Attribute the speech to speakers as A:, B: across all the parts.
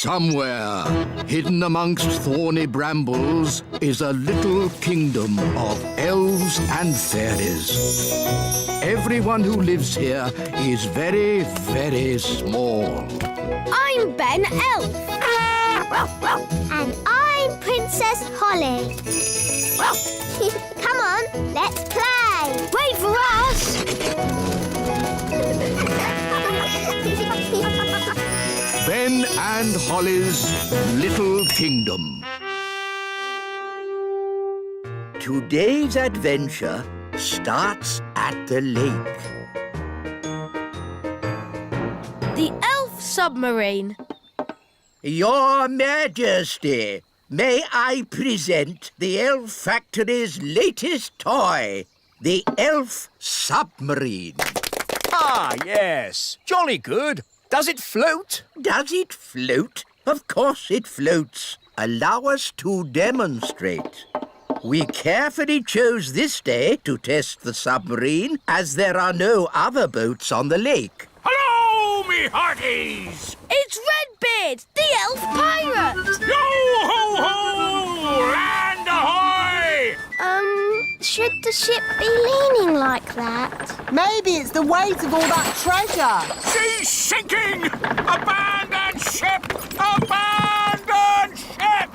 A: Somewhere, hidden amongst thorny brambles, is a little kingdom of elves and fairies. Everyone who lives here is very, very small.
B: I'm Ben Elf.
C: And I'm Princess Holly. Come on, let's play.
B: Wait for us.
A: Ben and Holly's Little Kingdom.
D: Today's adventure starts at the lake.
B: The elf submarine.
D: Your Majesty, may I present the Elf Factory's latest toy, the Elf Submarine.
E: Ah, yes. Jolly good. Does it float?
D: Does it float? Of course it floats. Allow us to demonstrate. We carefully chose this day to test the submarine, as there are no other boats on the lake.
F: Hello, me hearties!
B: It's Redbeard, the elf pirate.
F: Yo-ho-ho! Land ahoy!
C: Should the ship be leaning like that?
G: Maybe it's the weight of all that treasure.
F: She's sinking! Abandon ship! Abandon ship!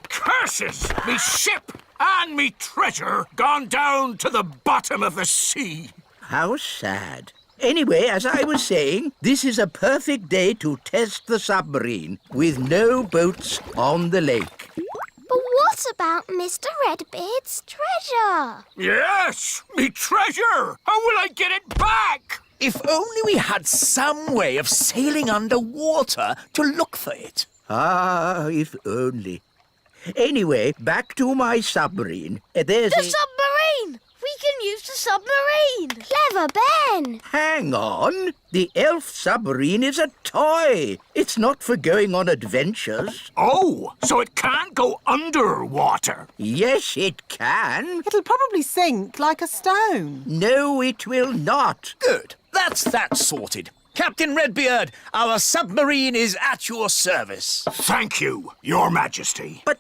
F: Curses! Me ship and me treasure gone down to the bottom of the sea.
D: How sad. Anyway, as I was saying, this is a perfect day to test the submarine with no boats on the lake.
C: But what about Mr. Redbeard's treasure?
F: Yes, me treasure! How will I get it back?
E: If only we had some way of sailing underwater to look for it.
D: Ah, if only. Anyway, back to my submarine. There's
B: The submarine! We can use the submarine.
C: Clever Ben.
D: Hang on. The elf submarine is a toy. It's not for going on adventures.
F: Oh, so it can't go underwater.
D: Yes, it can.
G: It'll probably sink like a stone.
D: No, it will not.
E: Good. That's that sorted. Captain Redbeard, our submarine is at your service.
F: Thank you, Your Majesty.
D: But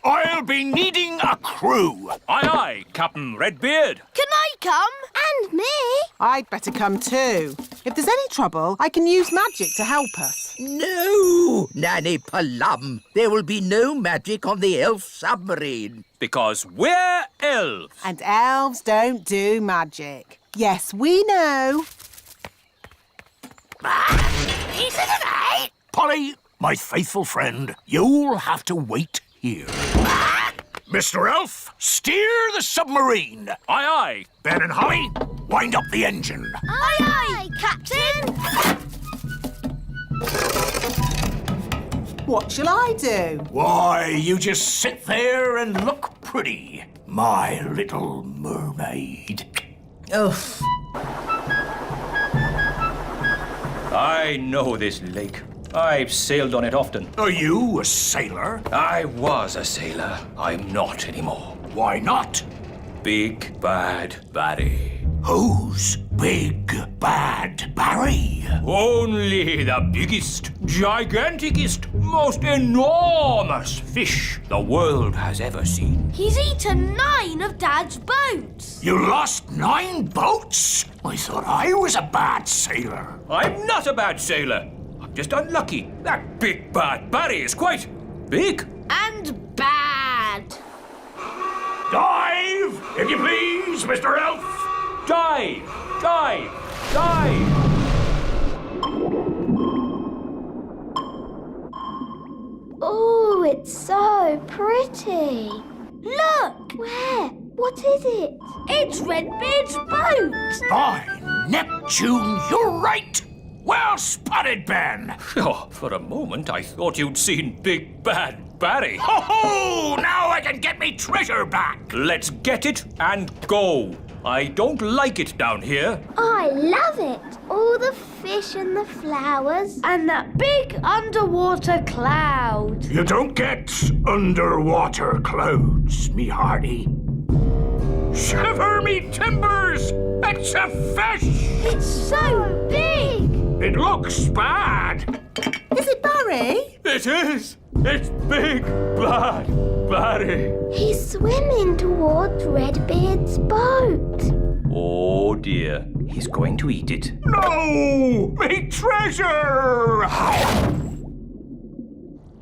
F: I'll be needing a crew.
H: Aye, aye, Captain Redbeard.
B: Can I come?
C: And me.
G: I'd better come too. If there's any trouble, I can use magic to help us.
D: no, Nanny Plum. There will be no magic on the elf submarine.
H: Because we're elves.
G: And elves don't do magic. Yes, we know.
F: Polly, my faithful friend, you'll have to wait here. Mr. Elf, steer the submarine.
H: Aye, aye.
F: Ben and Holly, wind up the engine.
B: Aye, aye, Captain.
G: What shall I do?
F: Why, you just sit there and look pretty, my little mermaid.
D: Oh,
H: I know this lake. I've sailed on it often.
F: Are you a sailor?
H: I was a sailor. I'm not anymore.
F: Why not?
H: Big Bad Barry.
F: Who's Big Bad Barry?
H: Only the biggest, giganticest, most enormous fish the world has ever seen.
B: He's eaten 9 of Dad's boats.
F: You lost 9 boats? I thought I was a bad sailor.
H: I'm not a bad sailor. I'm just unlucky. That Big Bad Barry is quite big.
B: And bad.
F: Dive, if you please, Mr. Elf.
H: Dive! Dive! Dive!
C: Oh, it's so pretty.
B: Look!
C: Where? What is it?
B: It's Redbeard's boat.
F: By Neptune, you're right. Well spotted, Ben.
H: Oh, for a moment I thought you'd seen Big Bad Barry.
F: Ho ho! Now I can get me treasure back.
H: Let's get it and go. I don't like it down here.
C: I love it. All the fish and the flowers.
B: And that big underwater cloud.
F: You don't get underwater clouds, me hearty. Shiver me timbers! It's a fish!
B: It's so big.
F: It looks bad.
G: Is it Barry?
H: It is! It's Big Bad Barry!
C: He's swimming towards Redbeard's boat.
H: Oh dear, he's going to eat it.
F: No! Me treasure!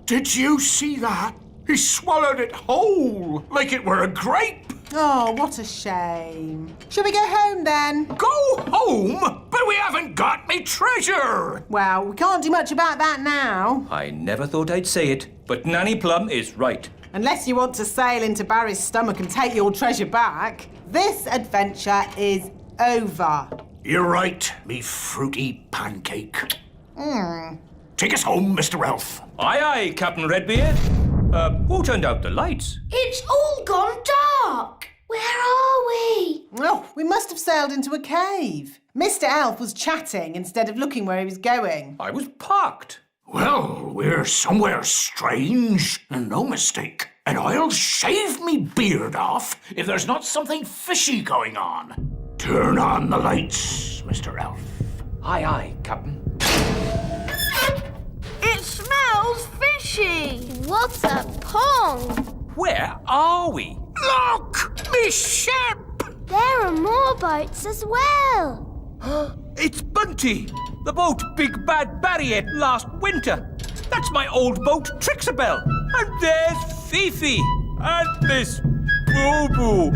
F: Did you see that? He swallowed it whole, like it were a grape.
G: Oh, what a shame. Shall we go home then?
F: Go home? But we haven't got me treasure.
G: Well, we can't do much about that now.
H: I never thought I'd say it, but Nanny Plum is right.
G: Unless you want to sail into Barry's stomach and take your treasure back. This adventure is over.
F: You're right, me fruity pancake. Take us home, Mr. Elf.
H: Aye, aye, Captain Redbeard. Who turned out the lights?
B: It's all gone dark.
C: Where are we?
G: Oh, we must have sailed into a cave. Mr. Elf was chatting instead of looking where he was going.
H: I was parked.
F: Well, we're somewhere strange, and no mistake. And I'll shave me beard off if there's not something fishy going on. Turn on the lights, Mr. Elf.
H: Aye, aye, Captain.
B: It smells fishy.
C: What a pong!
H: Where are we?
F: Look! Me ship!
C: There are more boats as well.
H: It's Bunty, the boat Big Bad Barry ate last winter. That's my old boat, Trixabelle. And there's Fifi. And Miss Boo-Boo.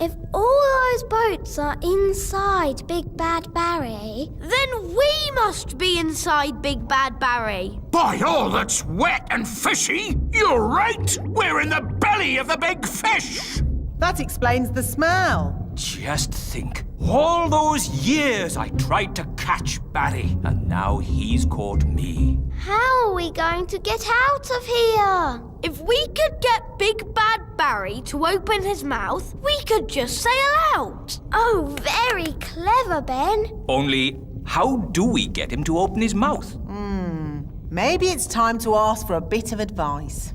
C: If all those boats are inside Big Bad Barry,
B: Then we must be inside Big Bad Barry.
F: By all that's wet and fishy, you're right! We're in the belly of the big fish!
G: That explains the smell.
H: Just think, all those years I tried to catch Barry, and now he's caught me.
C: how are we going to get out of here?
B: If we could get Big Bad Barry to open his mouth, we could just sail out.
C: Oh, very clever, Ben.
H: Only, how do we get him to open his mouth?
G: Maybe it's time to ask for a bit of advice.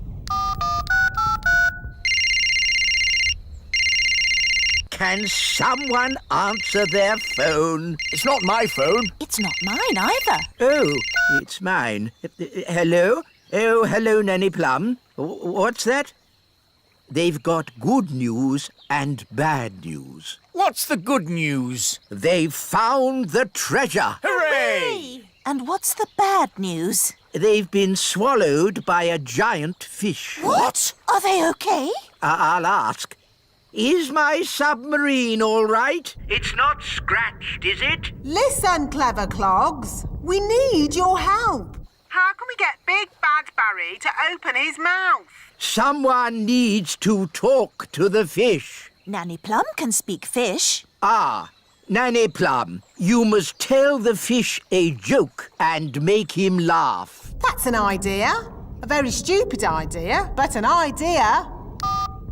D: Can someone answer their phone?
E: It's not my phone.
I: It's not mine either.
D: Oh, it's mine. Hello? Oh, hello, Nanny Plum. What's that? They've got good news and bad news.
E: What's the good news?
D: They've found the treasure.
E: Hooray!
I: And what's the bad news?
D: They've been swallowed by a giant fish.
I: What? Are they okay?
D: I'll ask. Is my submarine all right? It's not scratched, is it?
G: Listen, clever clogs. We need your help. How can we get Big Bad Barry to open his mouth?
D: Someone needs to talk to the fish.
I: Nanny Plum can speak fish.
D: Ah, Nanny Plum, you must tell the fish a joke and make him laugh.
G: That's an idea. A very stupid idea, but an idea.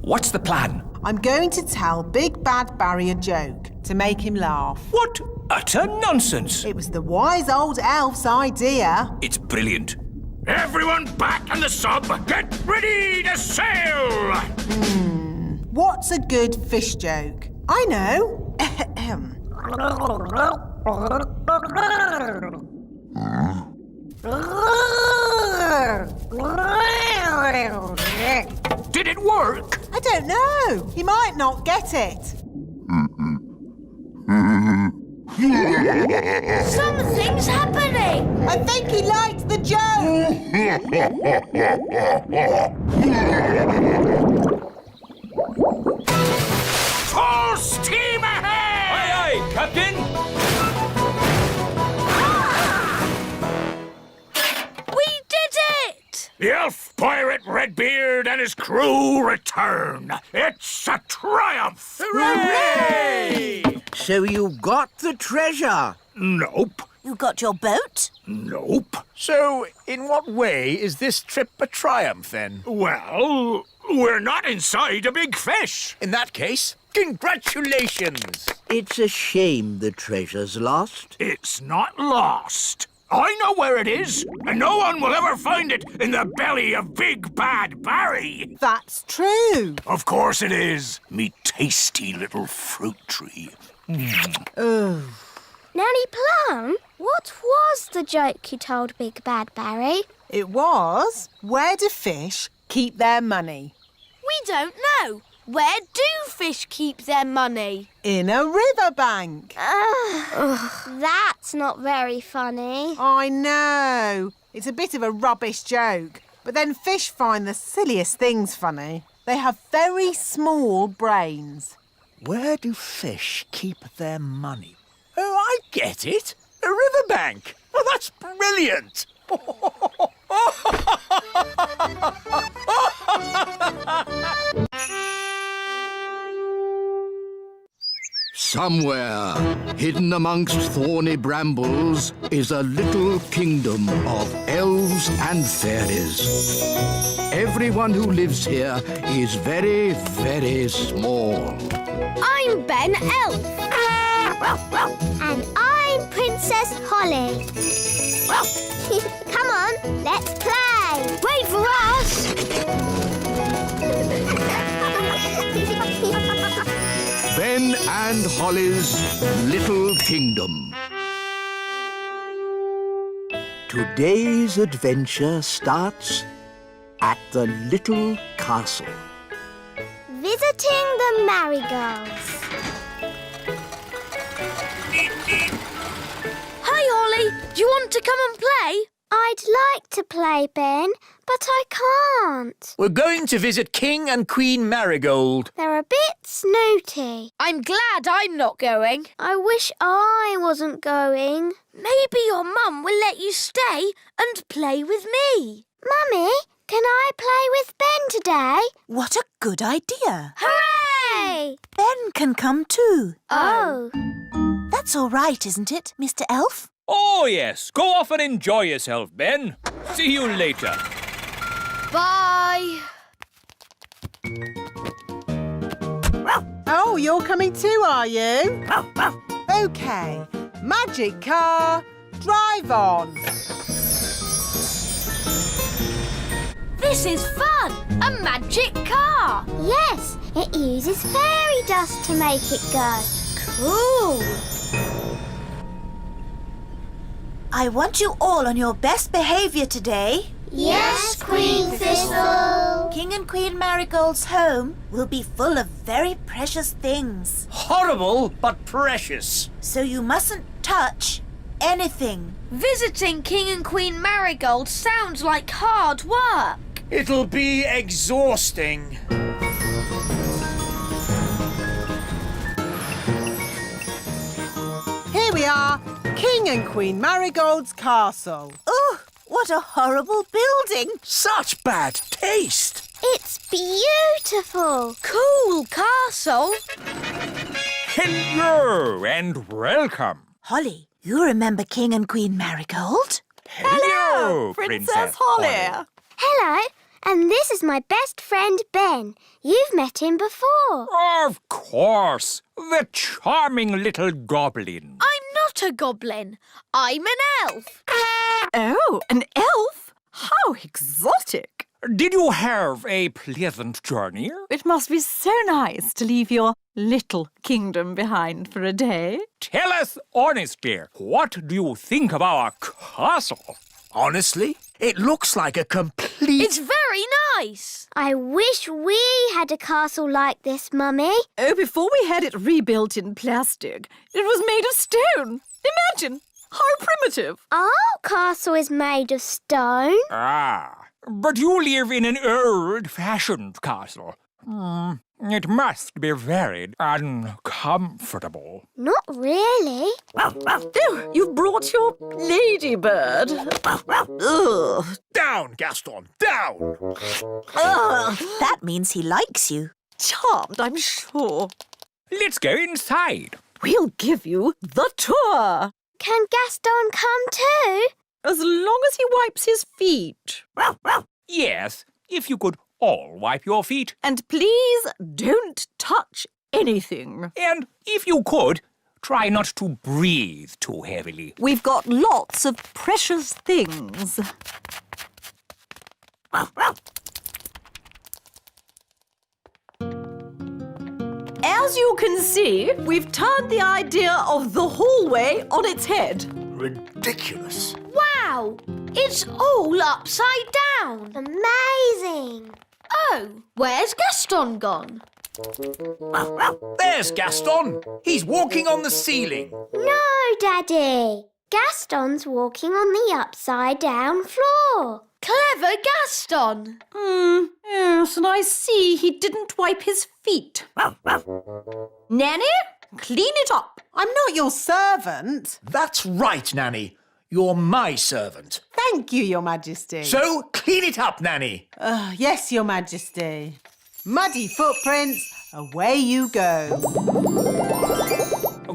H: What's the plan?
G: I'm going to tell Big Bad Barry a joke to make him laugh.
H: What utter nonsense!
G: It was the wise old elf's idea.
H: It's brilliant.
F: Everyone back on the sub! Get ready to sail!
G: What's a good fish joke? I know.
F: Did it work?
G: I don't know. He might not get it.
B: Something's happening.
G: I think he liked the joke.
F: Full steam ahead!
H: Aye, aye, Captain!
B: We did it!
F: The elf pirate Redbeard and his crew return. It's a triumph!
H: Hooray!
D: So you got the treasure?
F: Nope.
I: You got your boat?
F: Nope.
E: So, in what way is this trip a triumph, then?
F: Well, we're not inside a big fish.
E: In that case, congratulations!
D: It's a shame the treasure's lost.
F: It's not lost. I know where it is, and no one will ever find it in the belly of Big Bad Barry.
G: That's true.
F: Of course it is, me tasty little fruit tree.
C: Nanny Plum, what was the joke you told Big Bad Barry?
G: It was, where do fish keep their money?
B: We don't know. Where do fish keep their money?
G: In a riverbank.
C: That's not very funny.
G: I know. It's a bit of a rubbish joke. But then fish find the silliest things funny. They have very small brains.
E: Where do fish keep their money? Oh, I get it. A riverbank. Oh, that's brilliant.
A: Somewhere, hidden amongst thorny brambles, is a little kingdom of elves and fairies. Everyone who lives here is very, very small.
B: I'm Ben Elf.
C: And I'm Princess Holly. Come on, let's play.
B: Wait for us.
A: Ben and Holly's Little Kingdom.
D: Today's adventure starts at the little castle.
C: Visiting the marigolds.
B: Hi, Holly. Do you want to come and play?
C: I'd like to play, Ben, but I can't.
E: We're going to visit King and Queen Marigold.
C: They're a bit snooty.
B: I'm glad I'm not going.
C: I wish I wasn't going.
B: Maybe your mum will let you stay and play with me.
C: Mummy, can I play with Ben today?
I: What a good idea.
C: Hooray!
I: Ben can come too.
C: Oh.
I: That's all right, isn't it, Mr. Elf?
H: Oh, yes. Go off and enjoy yourself, Ben. See you later.
B: Bye.
G: Oh, you're coming too, are you? OK. Magic car, drive on.
B: This is fun. A magic car.
C: Yes, it uses fairy dust to make it go.
B: Cool.
I: I want you all on your best behaviour today.
C: Yes, Queen Thistle.
I: King and Queen Marigold's home will be full of very precious things.
E: Horrible, but precious.
I: So you mustn't touch anything.
B: Visiting King and Queen Marigold sounds like hard work.
E: It'll be exhausting.
G: Here we are, King and Queen Marigold's castle.
I: Oh, what a horrible building.
E: Such bad taste.
C: It's beautiful.
B: Cool castle.
H: Hello and welcome.
I: Holly, you remember King and Queen Marigold?
H: Hello, Princess Holly.
C: Hello, and this is my best friend Ben. You've met him before.
H: Of course, the charming little goblin.
B: I'm not a goblin. I'm an elf.
J: Oh, an elf? How exotic!
H: Did you have a pleasant journey?
J: It must be so nice to leave your little kingdom behind for a day.
H: Tell us honestly, what do you think of our castle?
E: Honestly, it looks like a complete...
B: It's very nice.
C: I wish we had a castle like this, Mummy.
J: Oh, before we had it rebuilt in plastic, it was made of stone. Imagine, how primitive.
C: Our castle is made of stone.
H: Ah, but you live in an old-fashioned castle. It must be very uncomfortable.
C: Not really.
J: Oh, you've brought your ladybird. Ugh.
E: Down, Gaston, down!
I: That means he likes you.
J: Charmed, I'm sure.
H: Let's go inside.
J: We'll give you the tour.
C: Can Gaston come too?
J: As long as he wipes his feet.
H: Yes, if you could all wipe your feet.
J: And please don't touch anything.
H: And if you could, try not to breathe too heavily.
J: We've got lots of precious things. As you can see, we've turned the idea of the hallway on its head.
E: Ridiculous.
B: Wow! It's all upside down.
C: Amazing.
B: Oh, where's Gaston gone?
E: There's Gaston. He's walking on the ceiling.
C: No, Daddy. Gaston's walking on the upside down floor.
B: Clever Gaston!
J: Yes, and I see he didn't wipe his feet. Nanny, clean it up.
G: I'm not your servant.
E: That's right, Nanny. You're my servant.
G: Thank you, Your Majesty.
E: So clean it up, Nanny.
G: Yes, Your Majesty. Muddy footprints, away you go.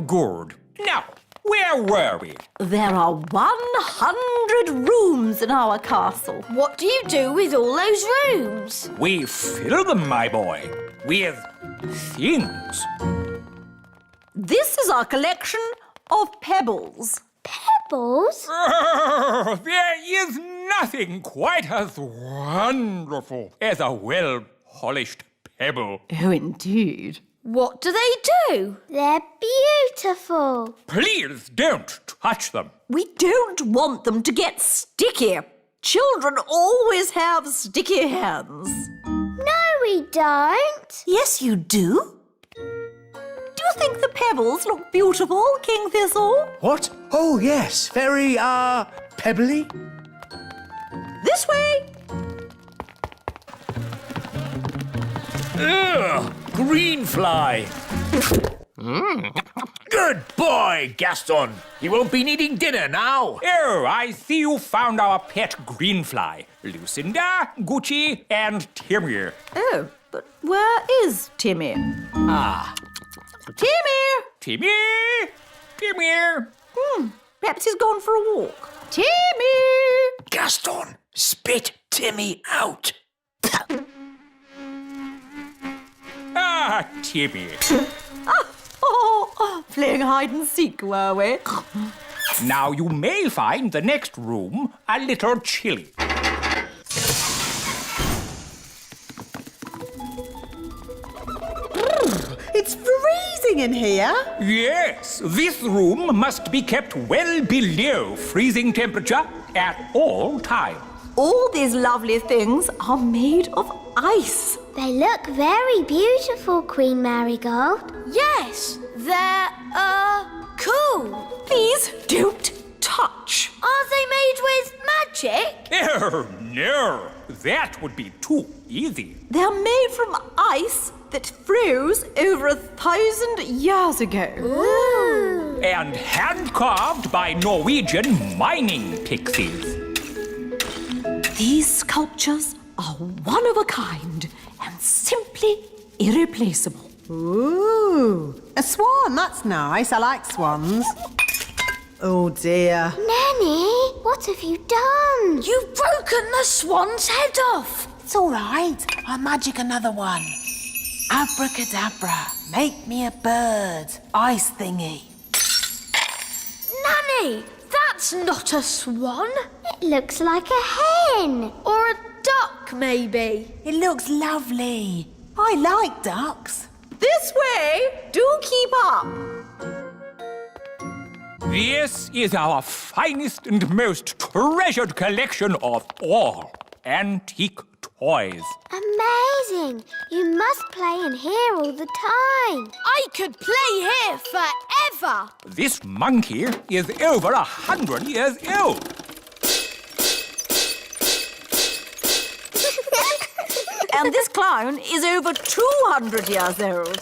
H: Good. Now, where were we?
J: There are 100 rooms in our castle.
B: What do you do with all those rooms?
H: We fill them, my boy, with things.
J: This is our collection of pebbles.
C: Pebbles?
H: There is nothing quite as wonderful as a well-polished pebble.
J: Oh, indeed.
B: What do they do?
C: They're beautiful.
H: Please don't touch them.
J: We don't want them to get sticky. Children always have sticky hands.
C: No, we don't.
I: Yes, you do.
J: Do you think the pebbles look beautiful, King Thistle?
E: What? Oh, yes. Very, pebbly.
J: This way.
E: Ugh, green fly. Good boy, Gaston. You won't be needing dinner now.
H: Oh, I see you found our pet greenfly. Lucinda, Gucci, and Timmy.
J: Oh, but where is Timmy? Timmy!
H: Timmy! Timmy!
J: Perhaps he's gone for a walk. Timmy!
E: Gaston, spit Timmy out.
H: Ah, Timmy.
J: Playing hide and seek, were we?
H: Now you may find the next room a little chilly.
G: It's freezing in here.
H: Yes, this room must be kept well below freezing temperature at all times.
J: All these lovely things are made of ice.
C: They look very beautiful, Queen Marigold.
B: Yes, they're, cool.
J: Please don't touch.
B: Are they made with magic?
H: Oh, no, that would be too easy.
J: They're made from ice that froze over 1,000 years ago.
C: Ooh.
H: And hand-carved by Norwegian mining pixies.
J: These sculptures are one of a kind and simply irreplaceable.
G: Ooh, a swan, that's nice. I like swans. Oh dear.
C: Nanny, what have you done?
B: You've broken the swan's head off.
G: It's all right. I'll magic another one. Abracadabra, make me a bird. Ice thingy.
B: Nanny, that's not a swan.
C: It looks like a hen.
B: Or a duck, maybe.
G: It looks lovely. I like ducks.
J: This way! Do keep up!
H: This is our finest and most treasured collection of all antique toys.
C: Amazing. You must play in here all the time.
B: I could play here forever.
H: This monkey is over 100 years old.
J: And this clown is over 200 years old.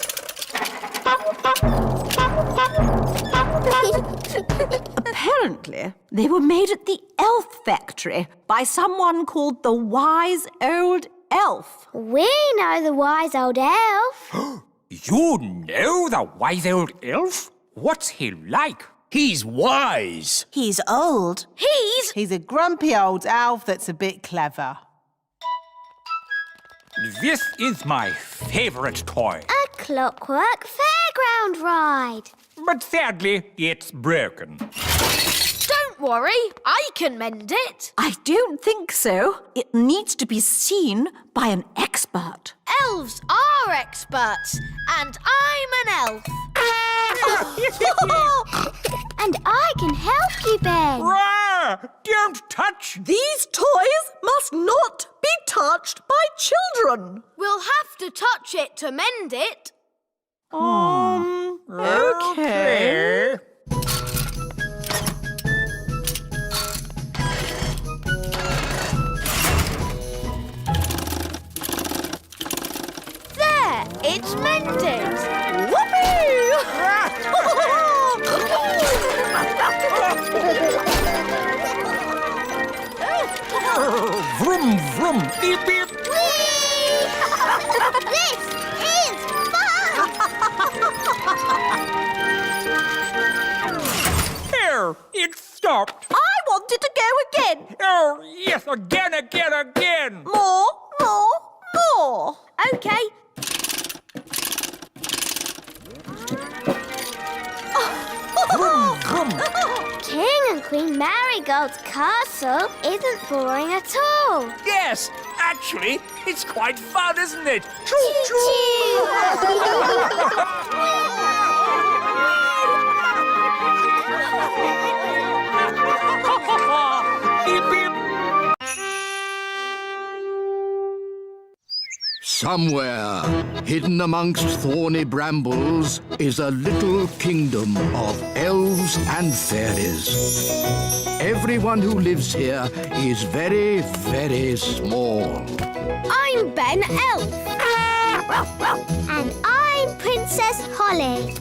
J: Apparently, they were made at the elf factory by someone called the Wise Old Elf.
C: We know the wise old elf.
H: You know the wise old elf? What's he like?
E: He's wise.
I: He's old.
G: He's a grumpy old elf that's a bit clever.
H: This is my favorite toy.
C: A clockwork fairground ride.
H: But sadly, it's broken.
B: Don't Don't worry, I can mend it.
J: I don't think so. It needs to be seen by an expert.
B: Elves are experts, and I'm an elf.
C: And I can help you, Ben.
H: Rah! Don't touch!
J: These toys must not be touched by children.
B: We'll have to touch it to mend it.
J: Okay.
B: There, it's mended.
H: Vroom, vroom, beep, beep.
C: This is fun!
H: There, it stopped.
J: I wanted to go again.
H: Oh, yes, again.
J: More.
B: Okay.
H: Vroom, vroom.
C: King and Queen Marigold's castle isn't boring at all.
H: Yes, actually, it's quite fun, isn't it? Beep, beep.
A: Somewhere, hidden amongst thorny brambles, is a little kingdom of elves and fairies. Everyone who lives here is very, very small.
B: I'm Ben Elf.
C: And I'm Princess Holly.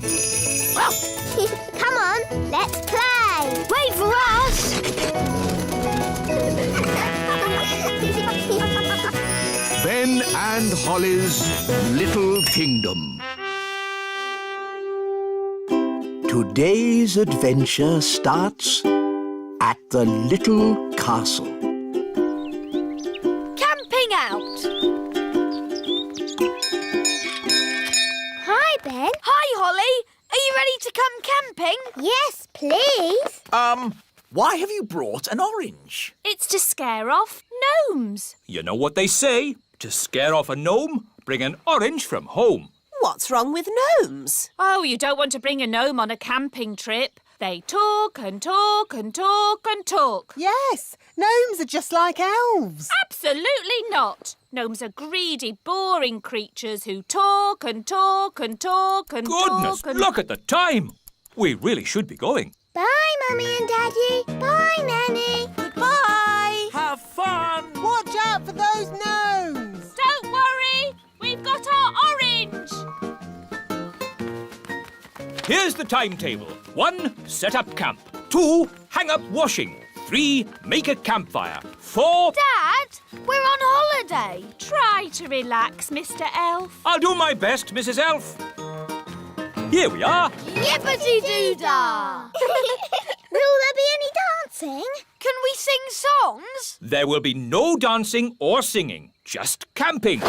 C: Come on, let's play.
B: Wait for us.
A: Ben and Holly's Little Kingdom.
D: Today's adventure starts at the little castle.
B: Camping out.
C: Hi, Ben.
B: Hi, Holly. Are you ready to come camping?
C: Yes, please.
E: Why have you brought an orange?
J: It's to scare off gnomes.
H: You know what they say? To scare off a gnome, bring an orange from home.
I: What's wrong with gnomes?
J: Oh, you don't want to bring a gnome on a camping trip. They talk and talk and talk and talk.
G: Yes, gnomes are just like elves.
J: Absolutely not. Gnomes are greedy, boring creatures who talk and talk and talk and
H: Goodness,
J: talk and...
H: look at the time. We really should be going.
C: Bye, Mummy and Daddy. Bye, Nanny.
I: Goodbye.
E: Have fun!
G: Watch out for those gnomes.
J: Don't worry, we've got our orange.
H: Here's the timetable. 1, set up camp. 2, hang up washing. 3, make a campfire. 4,
B: Dad, we're on holiday.
J: Try to relax, Mr. Elf.
H: I'll do my best, Mrs. Elf. Here we are.
B: Yippity-doo-dah.
C: Will there be any dancing?
B: Can we sing songs?
H: There will be no dancing or singing, just camping.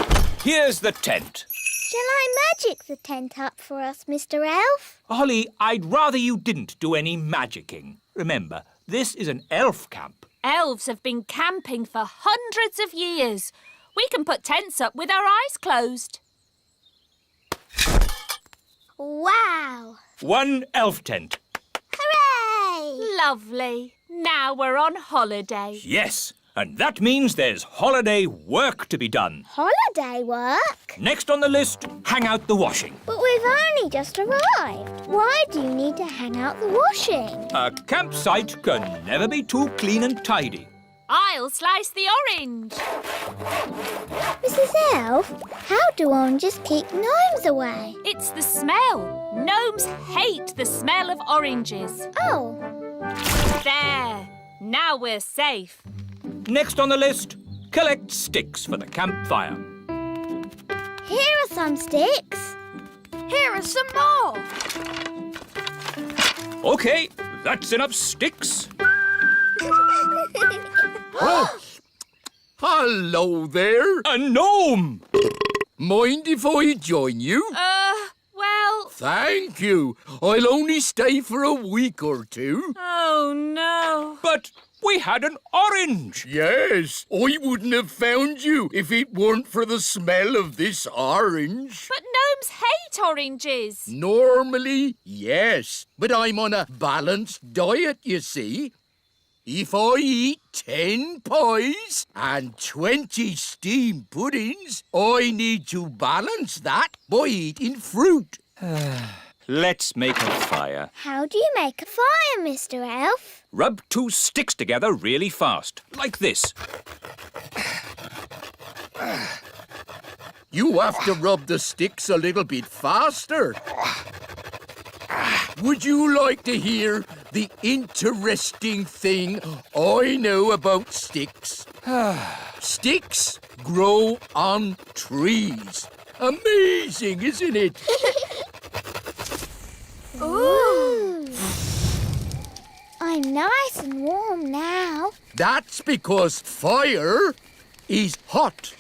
H: Here's the tent.
C: Shall I magic the tent up for us, Mr. Elf?
H: Holly, I'd rather you didn't do any magicking. Remember, this is an elf camp.
J: Elves have been camping for hundreds of years. We can put tents up with our eyes closed.
C: Wow!
H: 1 elf tent.
C: Hooray!
J: Lovely. Now we're on holiday.
H: Yes, and that means there's holiday work to be done.
C: Holiday work?
H: Next on the list, hang out the washing.
C: But we've only just arrived. Why do you need to hang out the washing?
H: A campsite can never be too clean and tidy.
J: I'll slice the orange.
C: Mrs. Elf, how do oranges keep gnomes away?
J: It's the smell. Gnomes hate the smell of oranges.
C: Oh,
J: There. Now we're safe.
H: Next on the list, collect sticks for the campfire.
C: here are some sticks.
B: Here are some more.
H: OK, that's enough sticks.
A: Oh, hello there.
H: A gnome!
A: Mind if I join you?
J: Well,
A: Thank you. I'll only stay for a week or two.
J: Oh, no.
H: But we had an orange.
A: Yes, I wouldn't have found you if it weren't for the smell of this orange.
J: But gnomes hate oranges.
A: Normally, yes, but I'm on a balanced diet, you see. If I eat 10 pies and 20 steamed puddings, I need to balance that by eating fruit.
H: Let's make a fire.
C: How do you make a fire, Mr. Elf?
H: Rub 2 sticks together really fast, like this.
A: You have to rub the sticks a little bit faster. Would you like to hear the interesting thing I know about sticks? Sticks grow on trees. Amazing, isn't it?
C: Ooh. I'm nice and warm now.
A: That's because fire is hot.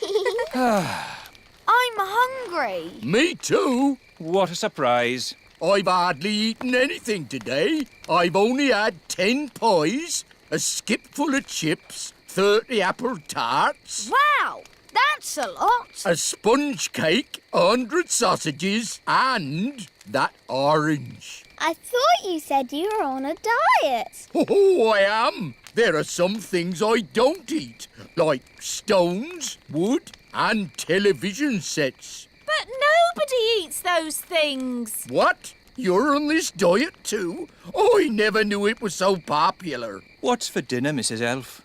B: I'm hungry.
A: Me too.
H: What a surprise.
A: I've hardly eaten anything today. I've only had 10 pies, a skipful of chips, 30 apple tarts,
B: Wow, that's a lot.
A: a sponge cake, 100 sausages, and that orange.
C: I thought you said you were on a diet.
A: Oh, I am. There are some things I don't eat, like stones, wood, and television sets.
J: But nobody eats those things.
A: What? You're on this diet too? I never knew it was so popular.
H: What's for dinner, Mrs. Elf?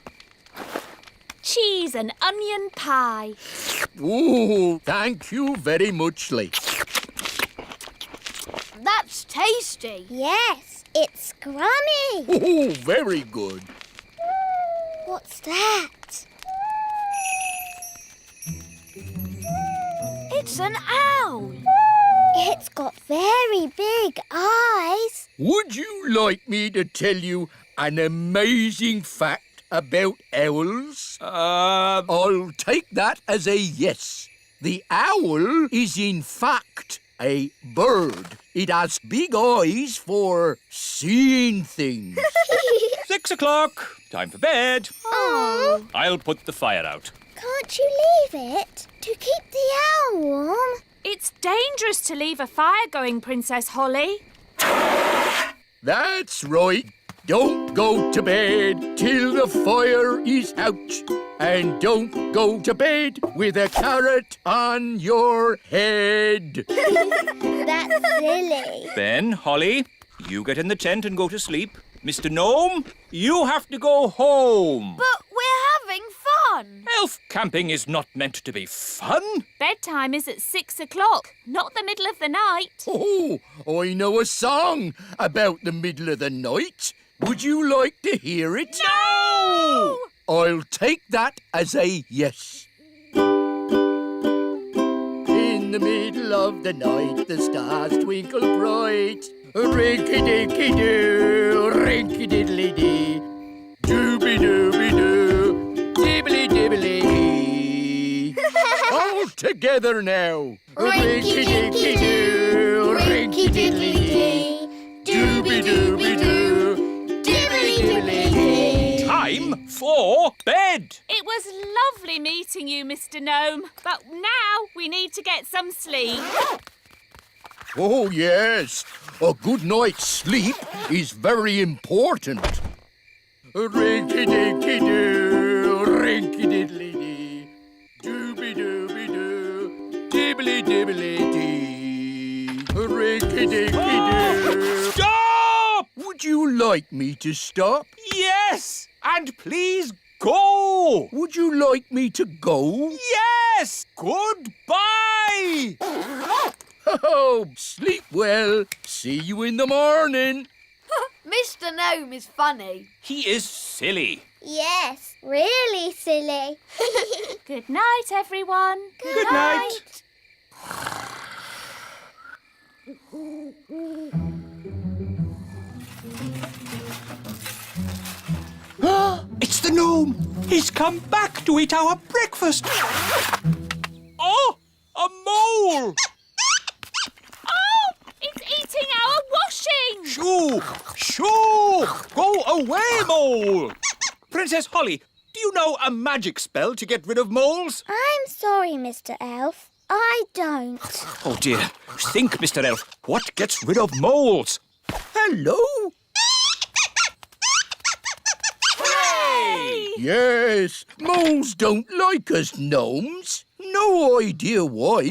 J: Cheese and onion pie.
A: Oh, thank you very much, Lee.
B: That's tasty.
C: Yes, it's scrummy.
A: Oh, very good.
C: What's that?
B: It's an owl.
C: It's got very big eyes.
A: Would you like me to tell you an amazing fact about owls? I'll take that as a yes. The owl is in fact a bird. It has big eyes for seeing things.
H: 6 o'clock. Time for bed.
C: Oh,
H: I'll put the fire out.
C: can't you leave it to keep the owl warm?
J: It's dangerous to leave a fire going, Princess Holly.
A: That's right. Don't go to bed till the fire is out. And don't go to bed with a carrot on your head.
C: That's silly.
H: Ben, Holly, you get in the tent and go to sleep. Mr. Gnome, you have to go home.
B: But we're having fun.
H: Elf camping is not meant to be fun.
J: Bedtime is at 6 o'clock, not the middle of the night.
A: Oh, I know a song about the middle of the night. Would you like to hear it?
J: No!
A: I'll take that as a yes. In the middle of the night, the stars twinkle bright. Rinky-dinky-doo, rinky-diddly-dee. Dooby-dooby-doo, dibbly-dibbly-dee. All together now. Rinky-dinky-doo, rinky-diddly-dee. Dooby-dooby-doo, dibbly-dibbly-dee.
H: Time for bed.
J: It was lovely meeting you, Mr. Gnome, but now we need to get some sleep.
A: Oh, yes. A good night's sleep is very important. Rinky-dinky-doo, rinky-diddly-dee. Dooby-dooby-doo, dibbly-dibbly-dee. Rinky-dinky-doo.
H: Stop!
A: Would you like me to stop?
H: Yes! And please go!
A: Would you like me to go?
H: Yes! Goodbye!
A: Oh, sleep well. See you in the morning.
B: Mr. Gnome is funny.
H: He is silly.
C: Yes, really silly.
J: Good night, everyone.
H: Good night. It's the gnome. He's come back to eat our breakfast. Oh, a mole!
J: Oh, it's
H: Shoo! Shoo! Go away, mole! Princess Holly, do you know a magic spell to get rid of moles?
C: I'm sorry, Mr. Elf. I don't.
H: Oh, dear. Think, Mr. Elf. What gets rid of moles?
D: Hello?
J: Hooray!
A: Yes, moles don't like us gnomes. No idea why.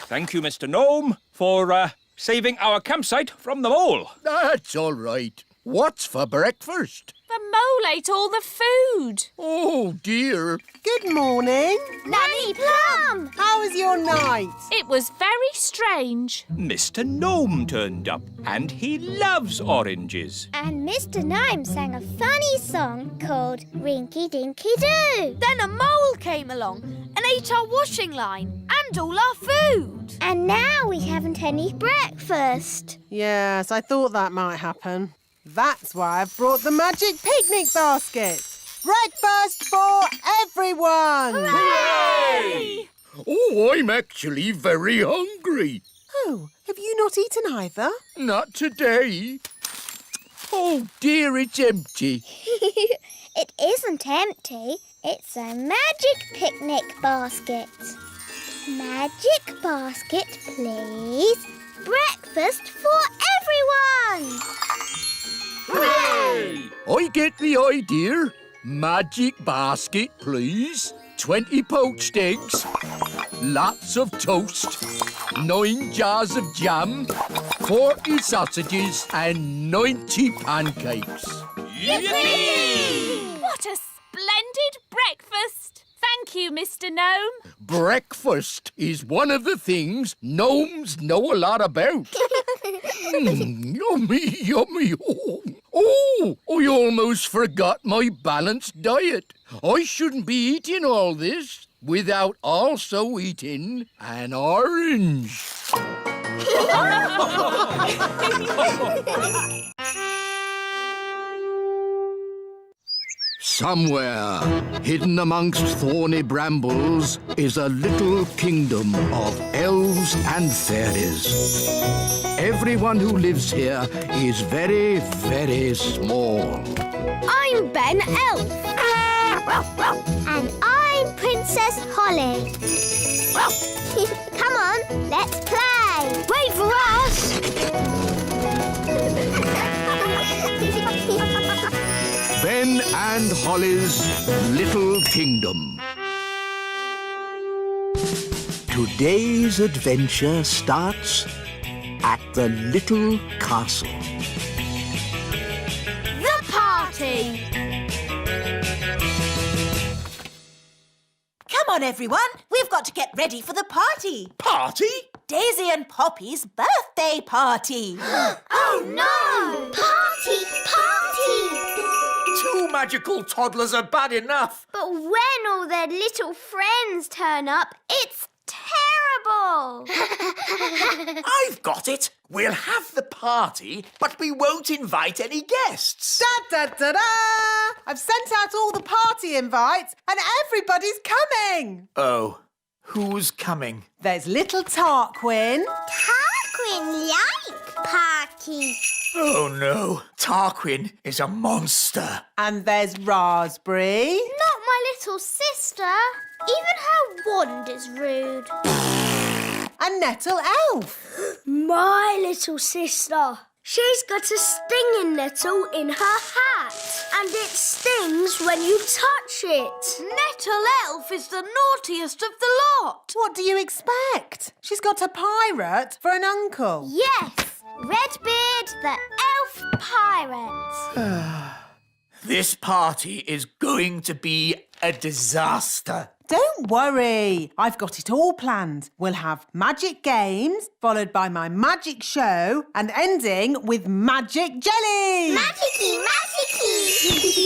H: Thank you, Mr. Gnome, for saving our campsite from the mole.
A: That's all right. What's for breakfast?
B: The mole ate all the food.
A: Oh, dear.
G: Good morning.
C: Nanny Plum!
G: How was your night?
B: It was very strange.
H: Mr. Gnome turned up, and he loves oranges.
C: And Mr. Gnome sang a funny song called Rinky Dinky Doo.
B: Then a mole came along and ate our washing line and all our food.
C: And now we haven't any breakfast.
G: Yes, I thought that might happen. That's why I've brought the magic picnic basket. Breakfast for everyone!
B: Hooray!
A: Oh, I'm actually very hungry.
G: Oh, have you not eaten either?
A: Not today. Oh, dear, it's empty.
C: It isn't empty. It's a magic picnic basket. Magic basket, please. Breakfast for everyone!
A: Hooray! I get the idea. Magic basket, please. 20 poached eggs, lots of toast, 9 jars of jam, 40 sausages and 90 pancakes.
B: Yippee! What a splendid breakfast. Thank you, Mr. Gnome.
A: Breakfast is one of the things gnomes know a lot about. Yummy, yummy. Oh, I almost forgot my balanced diet. I shouldn't be eating all this without also eating an orange. Somewhere, hidden amongst thorny brambles, is a little kingdom of elves and fairies. Everyone who lives here is very, very small.
B: I'm Ben Elf.
C: And I'm Princess Holly. Come on, let's play.
B: Wait for us.
A: Ben and Holly's Little Kingdom. Today's adventure starts at the little castle.
B: The party.
I: Come on, everyone. We've got to get ready for the party.
E: Party?
I: Daisy and Poppy's birthday party.
C: Oh no! Party, party!
E: 2 magical toddlers are bad enough.
C: But when all their little friends turn up, it's terrible!
E: I've got it. We'll have the party, but we won't invite any guests.
G: Da-da-da-da! I've sent out all the party invites and everybody's coming!
E: Oh, who's coming?
G: There's little Tarquin.
C: Tarquin like party.
E: Oh, no. Tarquin is a monster.
G: And there's Raspberry.
C: Not my little sister. Even her wand is rude.
G: And Nettle Elf.
B: My little sister. She's got a stinging nettle in her hat, and it stings when you touch it. Nettle Elf is the naughtiest of the lot.
G: What do you expect? She's got a pirate for an uncle.
C: Yes, Redbeard the elf pirate.
E: This party is going to be a disaster.
G: Don't worry, I've got it all planned. We'll have magic games, followed by my magic show, and ending with magic jelly.
C: Magicy, magicy.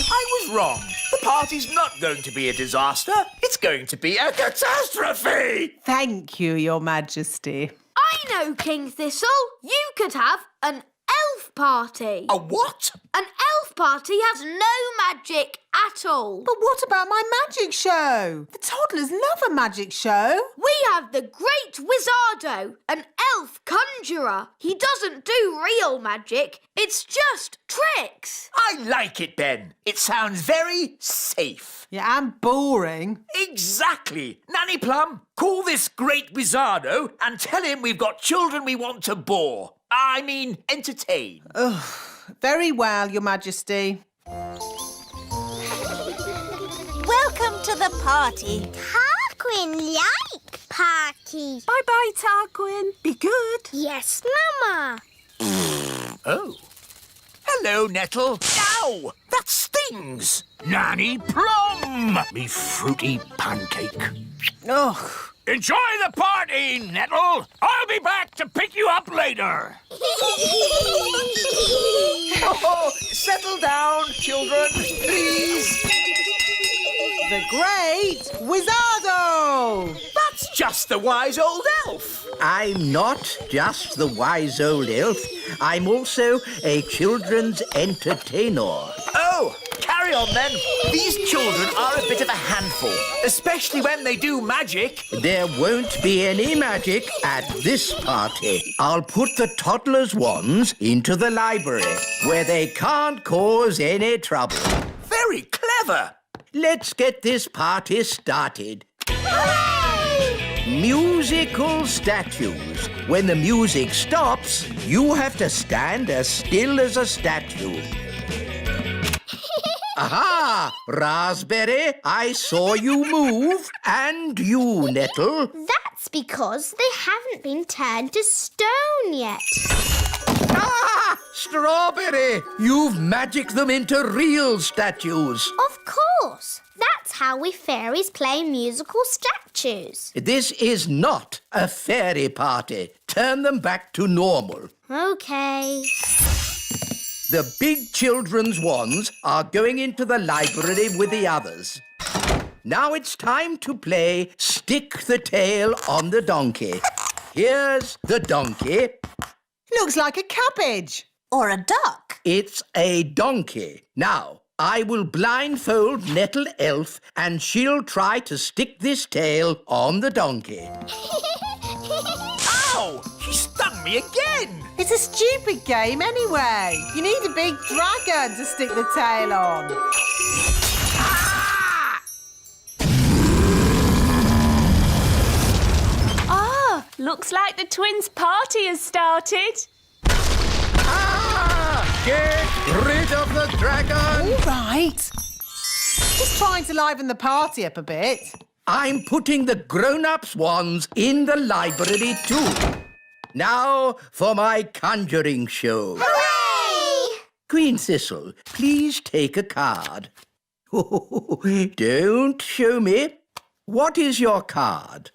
E: I was wrong. The party's not going to be a disaster. It's going to be a catastrophe.
G: Thank you, Your Majesty.
B: I know, King Thistle. You could have an elf party.
E: A what?
B: An elf party has no magic at all.
G: But what about my magic show? The toddlers love a magic show.
B: We have the Great Wizardo, an elf conjurer. He doesn't do real magic. It's just tricks.
E: I like it, Ben. It sounds very safe.
G: Yeah, and boring.
E: Exactly. Nanny Plum, call this Great Wizardo and tell him we've got children we want to bore. I mean, entertain.
G: Very well, Your Majesty.
I: Welcome to the party.
C: Tarquin like party.
J: Bye-bye, Tarquin. Be good.
C: Yes, Mama.
E: Oh. Hello, Nettle. Ow! That stings!
F: Nanny Plum, me fruity pancake.
G: Ugh.
F: Enjoy the party, Nettle. I'll be back to pick you up later.
E: Oh, settle down, children, please.
G: The Great Wizardo!
E: That's just the wise old elf.
D: I'm not just the wise old elf. I'm also a children's entertainer.
E: Oh, carry on then. These children are a bit of a handful, especially when they do magic.
D: There won't be any magic at this party. I'll put the toddlers' wands into the library, where they can't cause any trouble.
E: Very clever.
D: Let's get this party started. Musical statues. When the music stops, you have to stand as still as a statue. Aha! Raspberry, I saw you move. And you, Nettle.
C: That's because they haven't been turned to stone yet.
D: Ah! Strawberry! You've magicked them into real statues.
C: Of course. That's how we fairies play musical statues.
D: This is not a fairy party. Turn them back to normal.
C: Okay.
D: The big children's wands are going into the library with the others. Now it's time to play Stick the Tail on the Donkey. Here's the donkey.
G: Looks like a cabbage.
I: Or a duck.
D: It's a donkey. Now, I will blindfold Nettle Elf and she'll try to stick this tail on the donkey.
E: Ow! She stung me again.
G: It's a stupid game anyway. You need a big dragon to stick the tail on.
J: Ah, looks like the twins' party has started.
D: Get rid of the dragon!
G: All right. Just trying to liven the party up a bit.
D: I'm putting the grown-ups' wands in the library too. Now for my conjuring show.
C: Hooray!
D: Queen Thistle, please take a card. Don't show me. What is your card?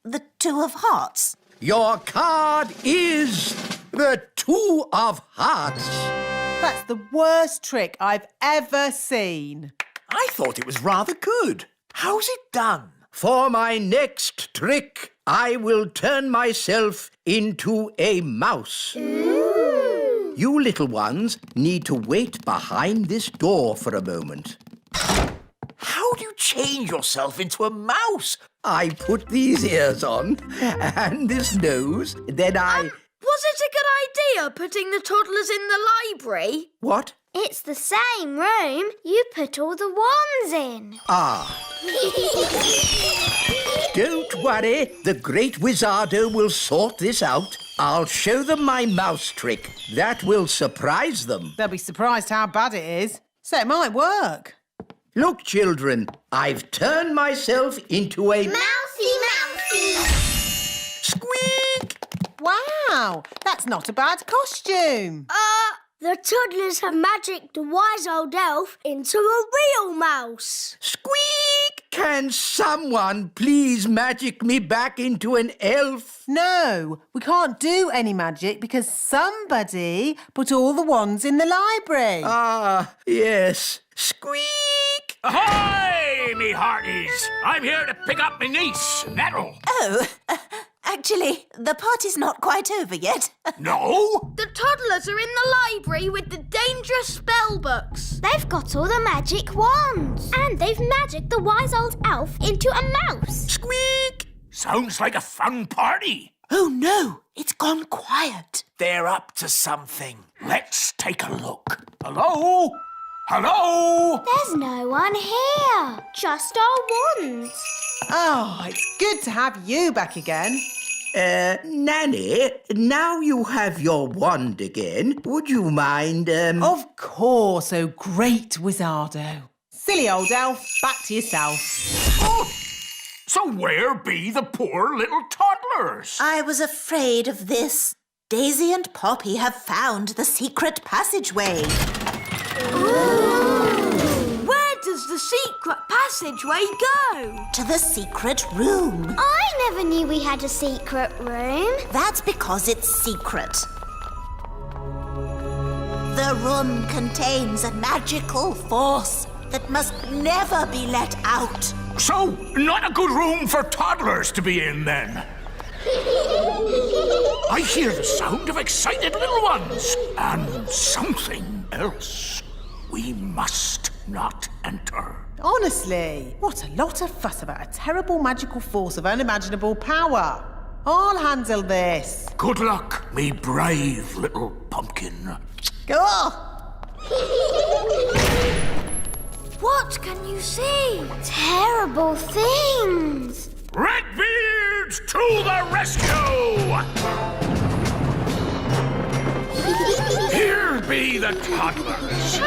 I: The Two of Hearts.
D: Your card is the Two of Hearts.
G: That's the worst trick I've ever seen.
E: I thought it was rather good. How's it done?
D: For my next trick, I will turn myself into a mouse.
C: Ooh.
D: You little ones need to wait behind this door for a moment.
E: How do you change yourself into a mouse?
D: I put these ears on and this nose, then I...
B: Was it a good idea putting the toddlers in the library?
D: What?
C: It's the same room. You put all the wands in.
D: Ah. Don't worry, the Great Wizardo will sort this out. I'll show them my mouse trick. That will surprise them.
G: They'll be surprised how bad it is. So it might work.
D: Look, children, I've turned myself into a...
C: Mousy.
D: Squeak!
G: Wow, that's not a bad costume.
B: The toddlers have magicked the wise old elf into a real mouse.
D: Squeak! Can someone please magic me back into an elf?
G: No, we can't do any magic because somebody put all the wands in the library.
D: Ah, yes. Squeak!
F: Ahoy, me hearties! I'm here to pick up me niece, Nettle.
I: Oh, Actually, the party's not quite over yet.
F: No?
B: The toddlers are in the library with the dangerous spell books.
C: They've got all the magic wands. And they've magicked the wise old elf into a mouse.
F: Squeak! Sounds like a fun party.
I: Oh no, it's gone quiet.
E: They're up to something.
F: Let's take a look. Hello? Hello?
C: There's no one here. Just our wands.
G: Oh, it's good to have you back again.
D: Nanny, now you have your wand again. Would you mind,
G: Of course, oh great Wizardo. Silly old elf, back to yourself.
F: Oh, so where be the poor little toddlers?
I: I was afraid of this. Daisy and Poppy have found the secret passageway.
B: Where does the secret passageway go?
I: To the secret room.
C: I never knew we had a secret room.
I: That's because it's secret. The room contains a magical force that must never be let out.
F: So, not a good room for toddlers to be in, then. I hear the sound of excited little ones. And something else. We must not enter.
G: Honestly, what a lot of fuss about a terrible magical force of unimaginable power. I'll handle this.
F: Good luck, me brave little pumpkin.
G: Go on.
B: What can you see?
C: Terrible things.
F: Redbeards to the rescue! Here be the toddlers.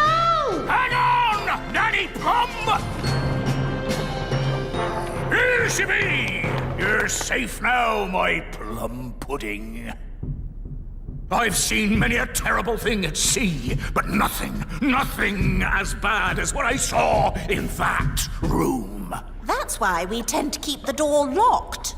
F: Hang on, Nanny Plum! Here she be! You're safe now, my plum pudding. I've seen many a terrible thing at sea, but nothing as bad as what I saw in that room.
I: That's why we tend to keep the door locked.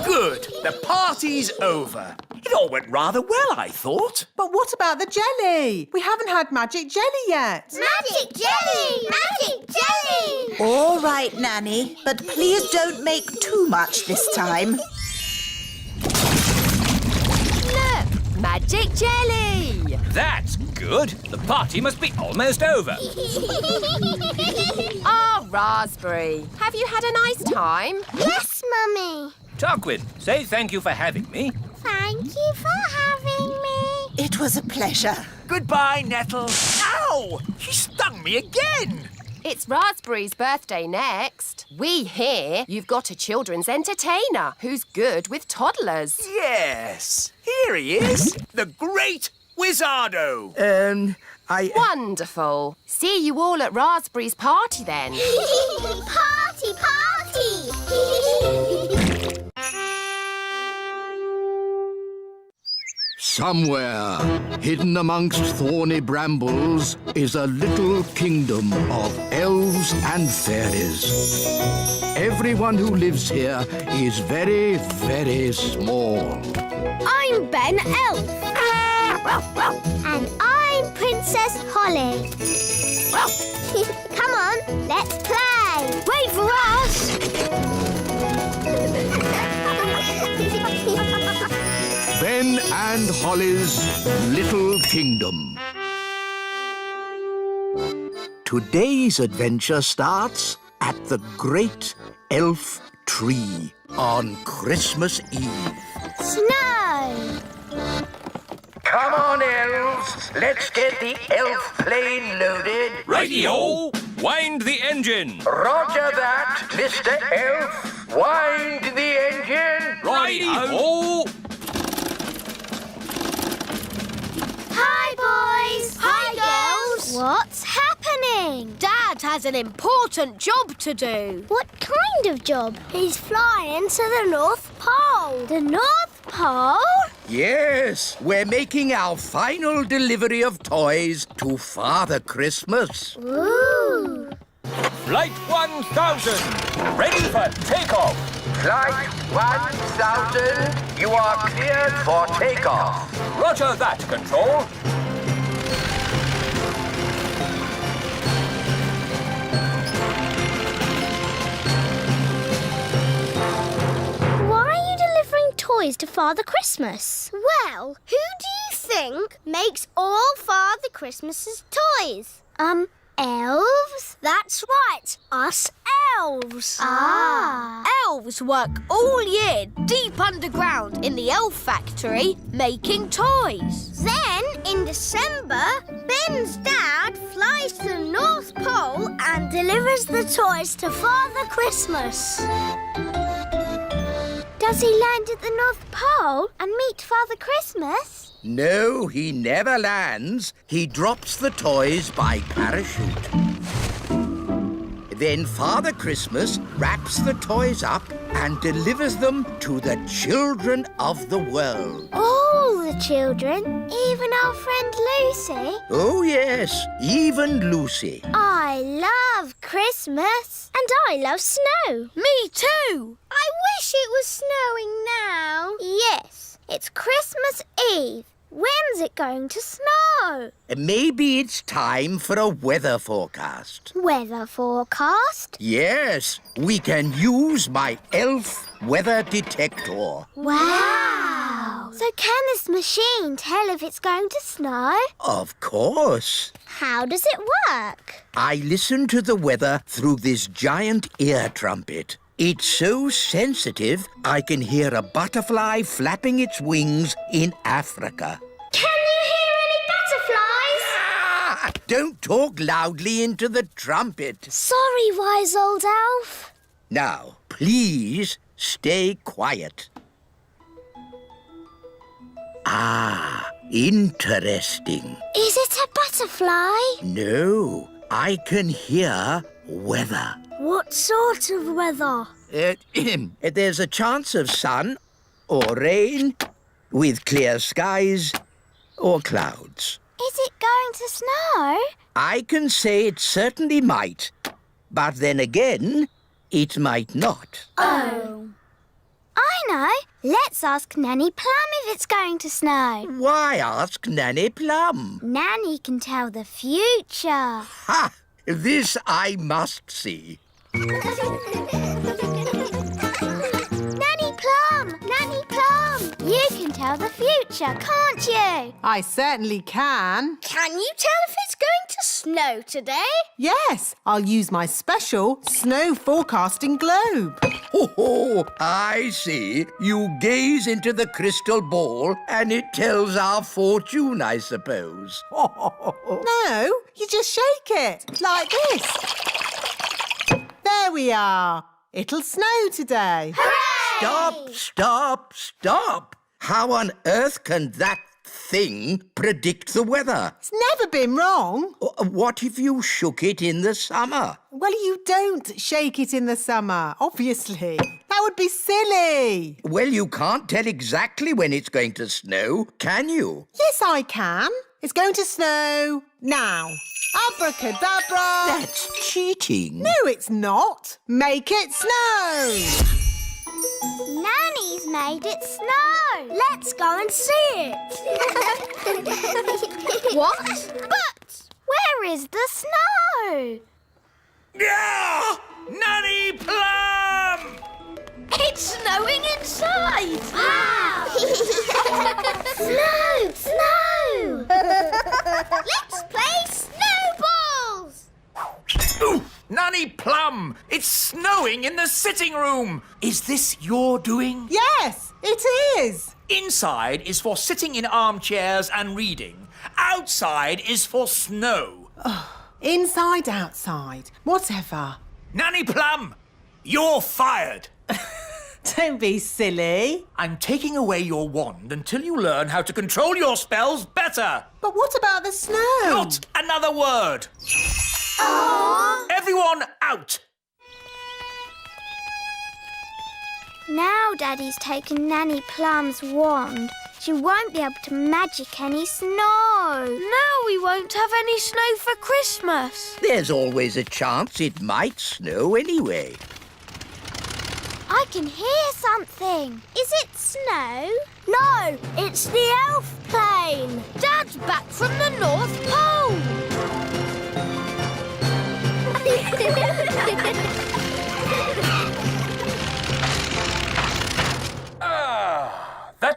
E: Good. The party's over. It all went rather well, I thought.
G: But what about the jelly? We haven't had magic jelly yet.
C: Magic jelly! Magic jelly!
I: All right, Nanny, but please don't make too much this time.
J: Look, magic jelly!
H: That's good. The party must be almost over.
J: Ah, Raspberry, have you had a nice time?
C: Yes, Mummy.
H: Tarquin, say thank you for having me.
C: Thank you for having me.
I: It was a pleasure.
E: Goodbye, Nettle. Ow! She stung me again.
J: It's Raspberry's birthday next. We hear you've got a children's entertainer who's good with toddlers.
E: Yes. Here he is. The great Wizardo.
J: Wonderful. See you all at Raspberry's party then.
C: Party, party!
A: Somewhere, hidden amongst thorny brambles, is a little kingdom of elves and fairies. Everyone who lives here is very, very small.
B: I'm Ben Elf.
C: And I'm Princess Holly. Come on, let's play.
B: Wait for us.
A: Ben and Holly's Little Kingdom.
D: Today's adventure starts at the Great Elf Tree on Christmas Eve.
C: Snow.
D: Come on, elves. Let's get the elf plane loaded.
H: Radio! Wind the engine!
D: Roger that, Mr. Elf. Wind the engine.
H: Radio!
C: Hi, boys.
B: Hi, girls.
C: What's happening?
B: Dad has an important job to do.
C: What kind of job?
B: He's flying to the North Pole.
C: The North Pole?
D: Yes, we're making our final delivery of toys to Father Christmas.
C: Ooh.
H: Flight 1000, ready for takeoff.
D: Flight 1000, you are cleared for takeoff.
H: Roger that, Control.
C: Why toys to Father Christmas?
B: Well, who do you think makes all Father Christmas's toys?
C: Elves?
B: That's right, us elves.
C: Ah.
B: Elves work all year deep underground in the elf factory making toys. Then, in December, Ben's dad flies to the North Pole and delivers the toys to Father Christmas.
C: Does he land at the North Pole and meet Father Christmas?
D: No, he never lands. He drops the toys by parachute. Then Father Christmas wraps the toys up and delivers them to the children of the world.
C: All the children? Even our friend Lucy?
D: Oh, yes, even Lucy.
C: I love Christmas. And I love snow.
B: Me too. I wish it was snowing now.
C: Yes, it's Christmas Eve. When's it going to snow?
D: Maybe it's time for a weather forecast.
C: Weather forecast?
D: Yes, we can use my elf weather detector.
C: Wow! So can this machine tell if it's going to snow?
D: Of course.
C: How does it work?
D: I listen to the weather through this giant ear trumpet. It's so sensitive, I can hear a butterfly flapping its wings in Africa.
C: Can you hear any butterflies?
D: Ah! Don't talk loudly into the trumpet.
C: Sorry, wise old elf.
D: Now, please stay quiet. Ah, interesting.
C: Is it a butterfly?
D: No, I can hear weather.
B: What sort of weather?
D: There's a chance of sun or rain with clear skies or clouds.
C: Is it going to snow?
D: I can say it certainly might, but then again, it might not.
C: Oh. I know. Let's ask Nanny Plum if it's going to snow.
D: Why ask Nanny Plum?
C: Nanny can tell the future.
D: Ha! This I must see.
C: Nanny Plum! Nanny Plum! You can tell the future, can't you?
G: I certainly can.
B: Can you tell if it's going to snow today?
G: Yes, I'll use my special snow forecasting globe.
D: Oh, I see. You gaze into the crystal ball and it tells our fortune, I suppose.
G: No, you just shake it, like this. There we are. It'll snow today.
D: Stop, stop, stop. How on earth can that thing predict the weather?
G: It's never been wrong.
D: What if you shook it in the summer?
G: Well, you don't shake it in the summer, obviously. That would be silly.
D: Well, you can't tell exactly when it's going to snow, can you?
G: Yes, I can. It's going to snow now. Abracadabra!
D: That's cheating.
G: No, it's not. Make it snow!
C: Nanny's made it snow.
B: Let's go and see it.
C: What? But where is the snow?
E: Yeah! Nanny Plum!
B: It's snowing inside.
C: Wow! Snow! Snow!
B: Let's play snowballs.
E: Ooh, Nanny Plum! It's snowing in the sitting room! Is this your doing?
G: Yes, it is.
E: Inside is for sitting in armchairs and reading. Outside is for snow.
G: Inside, outside, whatever.
E: Nanny Plum, you're fired.
G: Don't be silly.
E: I'm taking away your wand until you learn how to control your spells better.
G: But what about the snow?
E: Not another word. Everyone out.
C: Now Daddy's taken Nanny Plum's wand. She won't be able to magic any snow.
B: Now we won't have any snow for Christmas.
D: There's always a chance it might snow anyway.
C: I can hear something. Is it snow?
B: No, it's the elf plane. Dad's back from the North Pole.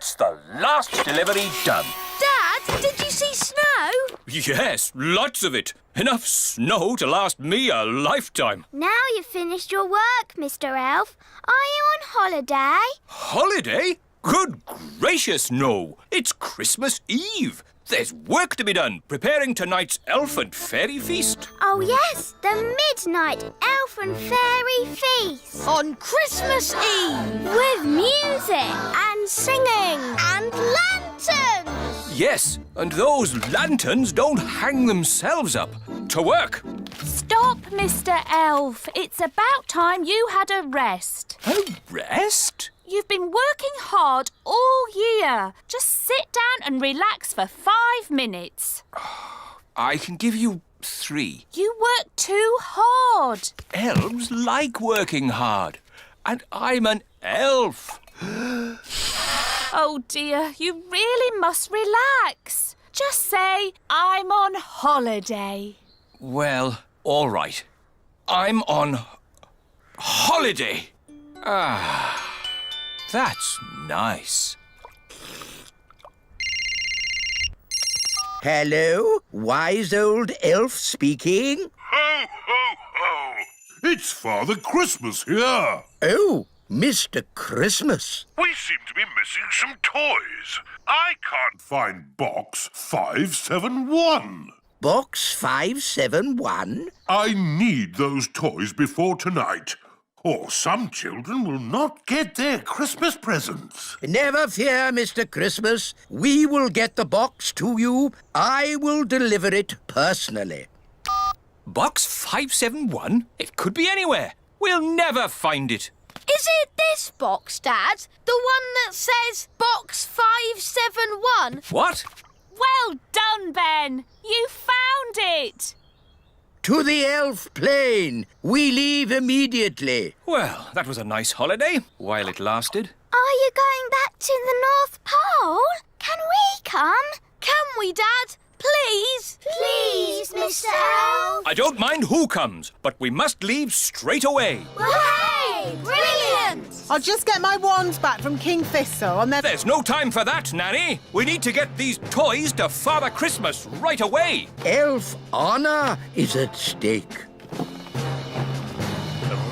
H: That's the last delivery done.
B: Dad, did you see snow?
H: Yes, lots of it. Enough snow to last me a lifetime.
C: Now you've finished your work, Mr. Elf. Are you on holiday?
H: Holiday? Good gracious, no. It's Christmas Eve. There's work to be done, preparing tonight's elf and fairy feast.
C: Oh, yes, the midnight elf and fairy feast.
B: On Christmas Eve.
C: With music
B: And singing.
C: and lanterns.
H: Yes, and those lanterns don't hang themselves up. To work.
K: Stop, Mr. Elf. It's about time you had a rest.
H: A rest?
K: You've been working hard all year. Just sit down and relax for 5 minutes.
H: I can give you 3.
K: You work too hard.
H: Elves like working hard. And I'm an elf.
K: Oh dear, you really must relax. Just say, I'm on holiday.
H: Well, all right. I'm on holiday. That's nice.
D: Hello, wise old elf speaking.
L: Ho, ho, ho! It's Father Christmas here.
D: Oh, Mr. Christmas.
L: We seem to be missing some toys. I can't find box 571.
D: Box 571?
L: I need those toys before tonight, or some children will not get their Christmas presents.
D: Never fear, Mr. Christmas. We will get the box to you. I will deliver it personally.
H: Box 571? It could be anywhere. We'll never find it.
B: Is it this box, Dad? The one that says Box 571?
H: What?
K: Well done, Ben. You found it.
D: To the elf plane. We leave immediately.
H: Well, that was a nice holiday, while it lasted.
C: Are you going back to the North Pole? Can we come?
B: Can we, Dad? Please?
C: Please, Mr. Elf.
H: I don't mind who comes, but we must leave straight away.
C: Hooray! Brilliant!
G: I'll just get my wand back from King Thistle and then...
H: There's no time for that, Nanny. We need to get these toys to Father Christmas right away.
D: Elf honor is at stake.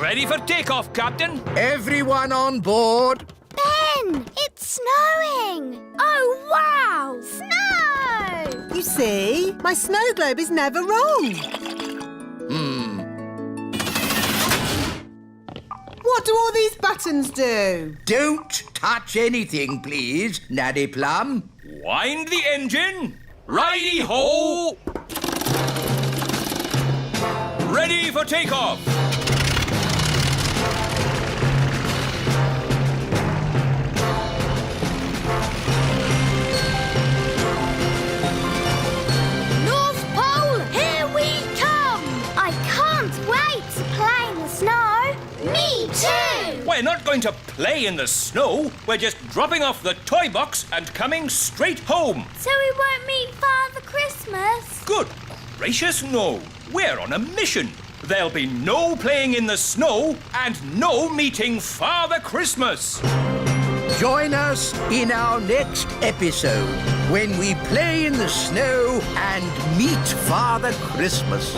H: Ready for takeoff, Captain?
D: Everyone on board.
C: Ben, it's snowing. Oh, wow! Snow!
G: You see, my snow globe is never wrong. What do all these buttons do?
D: Don't touch anything, please, Nanny Plum.
H: Wind the engine. Righty-ho! Ready for takeoff.
B: North Pole, here we come!
C: I can't wait to play in the snow.
B: Me too!
H: We're not going to play in the snow. We're just dropping off the toy box and coming straight home.
C: So we won't meet Father Christmas.
H: Good gracious, no. We're on a mission. There'll be no playing in the snow and no meeting Father Christmas.
D: Join us in our next episode when we play in the snow and meet Father Christmas.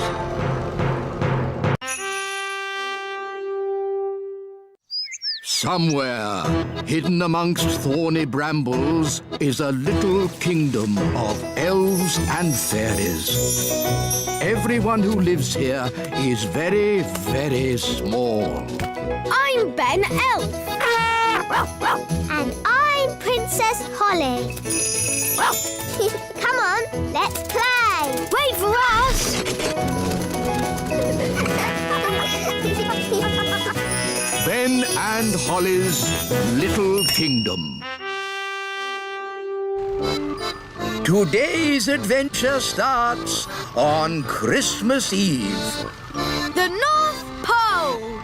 A: Somewhere, hidden amongst thorny brambles, is a little kingdom of elves and fairies. Everyone who lives here is very, very small.
B: I'm Ben Elf.
C: And I'm Princess Holly. Come on, let's play.
B: Wait for us!
A: Ben and Holly's Little Kingdom.
D: Today's adventure starts on Christmas Eve.
B: The North Pole!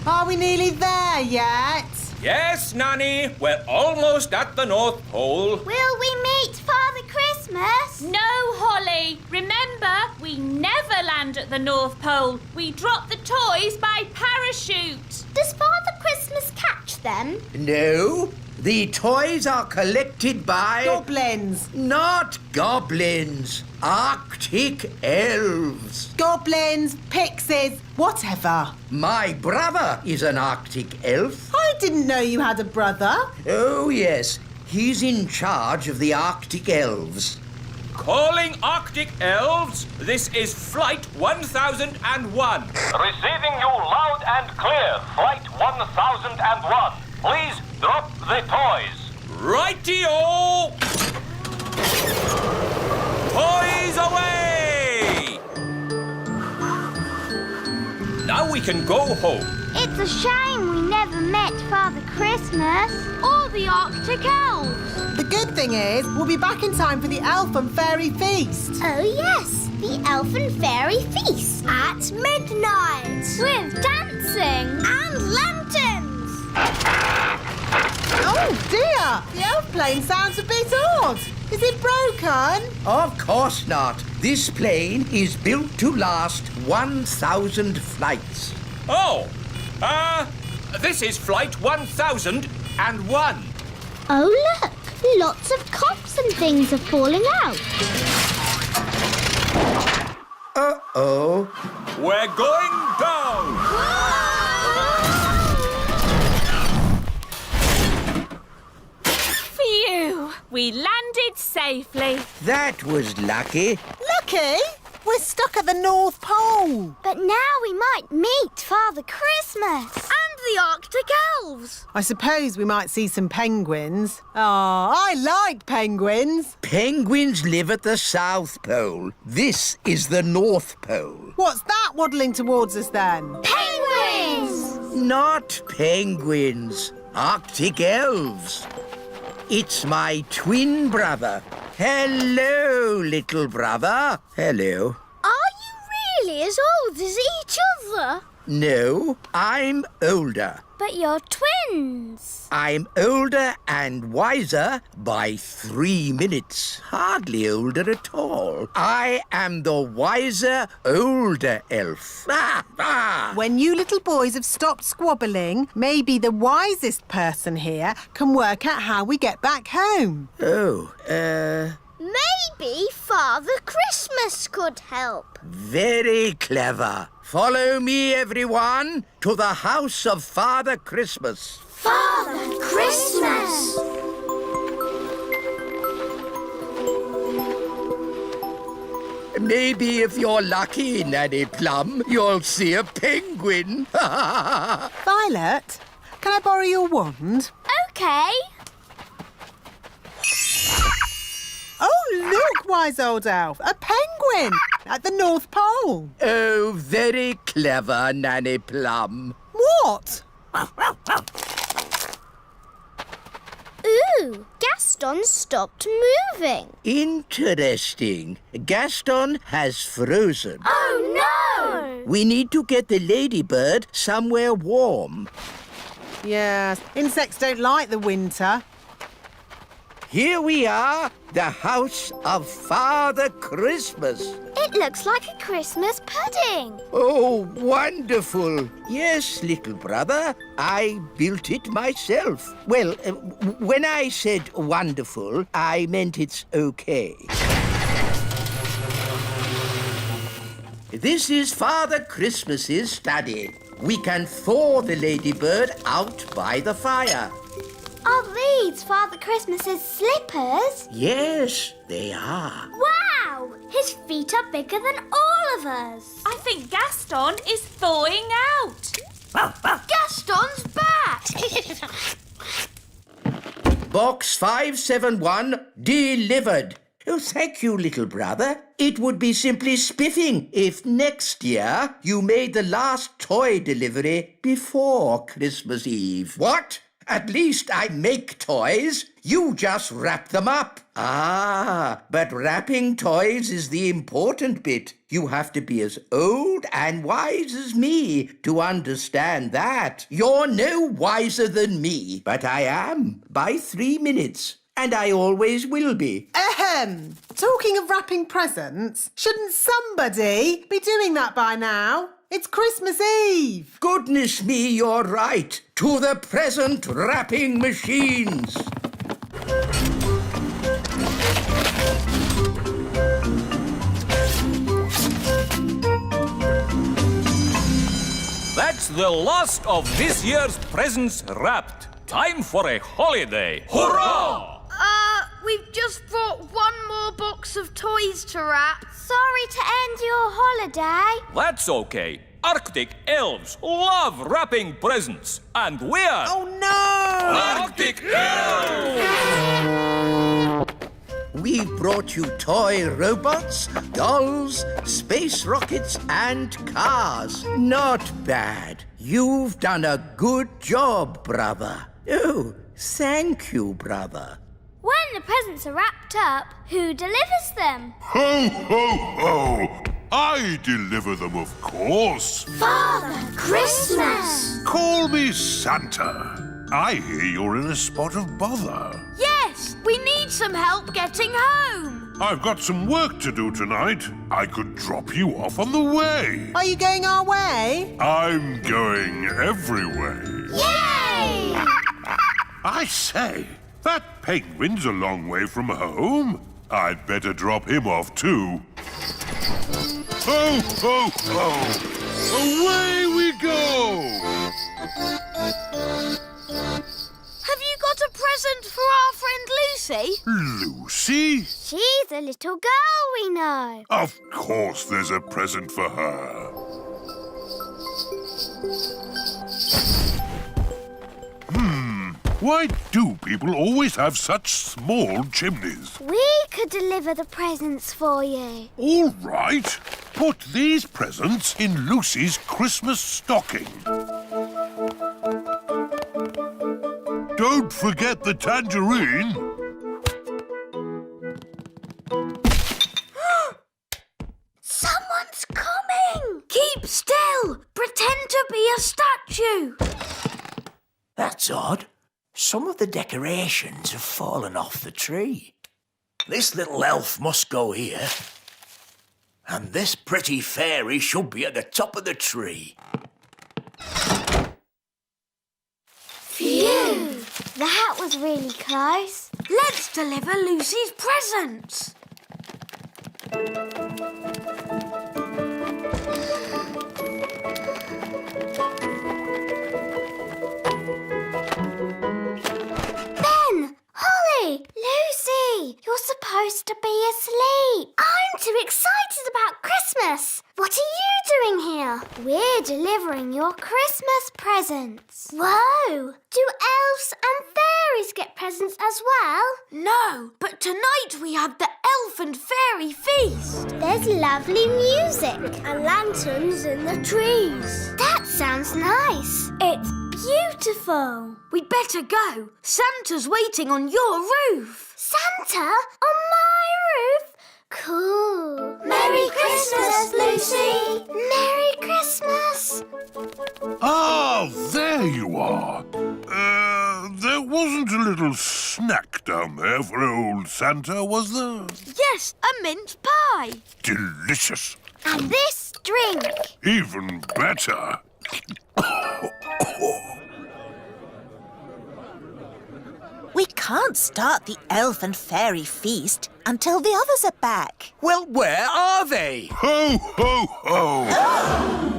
G: Are we nearly there yet?
H: Yes, Nanny, we're almost at the North Pole.
C: Will we meet Father Christmas?
K: No, Holly. Remember, we never land at the North Pole. We drop the toys by parachute.
C: Does Father Christmas catch
B: them?
D: No, the toys are collected by...
G: Goblins.
D: Not goblins. Arctic elves.
G: Goblins, pixies, whatever.
D: My brother is an Arctic elf.
G: I didn't know you had a brother.
D: Oh, yes. He's in charge of the Arctic elves.
H: Calling Arctic elves, this is Flight 1001.
M: Receiving you loud and clear, Flight 1001. Please drop the toys.
H: Righty-o! Toys away! Now we can go home.
C: It's a shame we never met Father Christmas or the Arctic elves.
G: The good thing is, we'll be back in time for the Elf and Fairy Feast.
B: Oh, yes, the Elf and Fairy Feast at midnight.
C: With dancing
B: And lanterns.
G: Oh dear! The elf plane sounds a bit odd. Is it broken?
D: Of course not. This plane is built to last 1,000 flights.
H: Oh, this is Flight 1001.
C: Oh, look! Lots of cups and things are falling out.
D: Uh-oh.
H: We're going down.
K: Phew! We landed safely.
D: That was lucky.
G: Lucky? We're stuck at the North Pole.
C: But now we might meet Father Christmas.
B: And the Arctic elves.
G: I suppose we might see some penguins. Oh, I like penguins.
D: Penguins live at the South Pole. This is the North Pole.
G: What's that waddling towards us then?
C: Penguins!
D: Not penguins. Arctic elves. It's my twin brother. Hello, little brother. Hello.
B: Are you really as old as each other?
D: No, I'm older.
C: But you're twins.
D: I'm older and wiser by 3 minutes. Hardly older at all. I am the wiser, older elf.
G: When you little boys have stopped squabbling, maybe the wisest person here can work out how we get back home.
D: Oh,
B: Maybe Father Christmas could help.
D: very clever. Follow me, everyone, to the house of Father Christmas.
B: Father Christmas!
A: Maybe if you're lucky, Nanny Plum, you'll see a penguin.
G: Violet, can I borrow your wand?
C: OK.
G: Oh, look, wise old elf, a penguin at the North Pole.
A: Oh, very clever, Nanny Plum.
G: What?
B: Ooh, Gaston stopped moving.
D: Interesting. Gaston has frozen.
B: Oh, no!
D: We need to get the ladybird somewhere warm.
G: Yes, insects don't like the winter.
D: Here we are, the house of Father Christmas.
C: It looks like a Christmas pudding.
D: Oh, wonderful. Yes, little brother, I built it myself. Well, when I said wonderful, I meant it's okay. This is Father Christmas's study. We can thaw the ladybird out by the fire.
C: Are these Father Christmas's slippers?
D: Yes, they are.
C: Wow! His feet are bigger than all of us.
K: I think Gaston is thawing out.
B: Gaston's back!
D: Box 571 delivered. Oh, thank you, little brother. It would be simply spiffing if next year you made the last toy delivery before Christmas Eve. What? At least I make toys. You just wrap them up. Ah, but wrapping toys is the important bit. You have to be as old and wise as me to understand that. You're no wiser than me, but I am by 3 minutes. And I always will be.
G: Ahem! Talking of wrapping presents, shouldn't somebody be doing that by now? It's Christmas Eve.
D: Goodness me, you're right. To the present wrapping machines.
H: That's the last of this year's presents wrapped. Time for a holiday. Hurrah!
B: We've just brought one more box of toys to wrap.
C: Sorry to end your holiday.
H: That's okay. Arctic elves love wrapping presents. And we're...
G: Oh, no!
H: Arctic elves!
D: We've brought you toy robots, dolls, space rockets, and cars. Not bad. You've done a good job, brother. Oh, thank you, brother.
C: When the presents are wrapped up, who delivers them?
L: Ho, ho, ho! I deliver them, of course.
C: Father Christmas!
L: Call me Santa. I hear you're in a spot of bother.
B: Yes, we need some help getting home.
L: I've got some work to do tonight. I could drop you off on the way.
G: Are you going our way?
L: I'm going every way.
C: Yay!
L: I say, that penguin's a long way from home. I'd better drop him off too. Ho, ho, ho! Away we go!
B: Have you got a present for our friend Lucy?
L: Lucy?
C: She's a little girl we know.
L: Of course there's a present for her. Why do people always have such small chimneys?
C: We could deliver the presents for you.
L: All right. Put these presents in Lucy's Christmas stocking. Don't forget the tangerine.
B: Someone's coming! Keep still! Pretend to be a statue!
E: That's odd. Some of the decorations have fallen off the tree. This little elf must go here. And this pretty fairy should be at the top of the tree.
C: Phew! That was really close.
B: Let's deliver Lucy's presents.
C: Lucy, you're supposed to be asleep. I'm too excited about Christmas. What are you doing here? We're delivering your Christmas presents. Whoa! Do elves and fairies get presents as well?
B: No, but tonight we have the elf and fairy feast.
C: There's lovely music.
B: And lanterns in the trees.
C: That sounds nice.
B: It's beautiful. We'd better go. Santa's waiting on your roof.
C: Santa? On my roof? Cool. Merry Christmas, Lucy. Merry Christmas.
L: Ah, there you are. There wasn't a little snack down there for old Santa, was there?
B: Yes, a mince pie.
L: Delicious.
C: And this drink.
L: Even better.
I: We can't start the elf and fairy feast until the others are back.
E: Well, where are they?
L: Ho, ho, ho!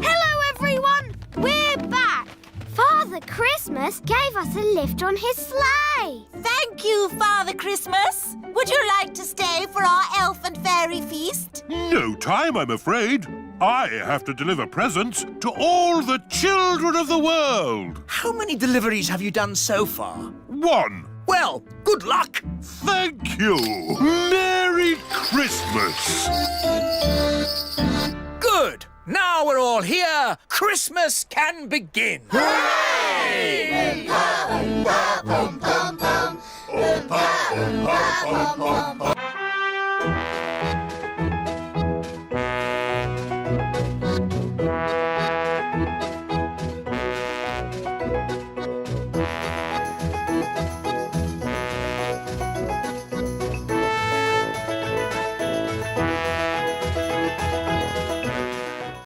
B: Hello, everyone. We're back.
C: Father Christmas gave us a lift on his sleigh.
I: Thank you, Father Christmas. Would you like to stay for our elf and fairy feast?
L: No time, I'm afraid. I have to deliver presents to all the children of the world.
E: How many deliveries have you done so far?
L: 1.
E: Well, good luck.
L: Thank you. Merry Christmas.
E: Good. Now we're all here. Christmas can begin. Hooray!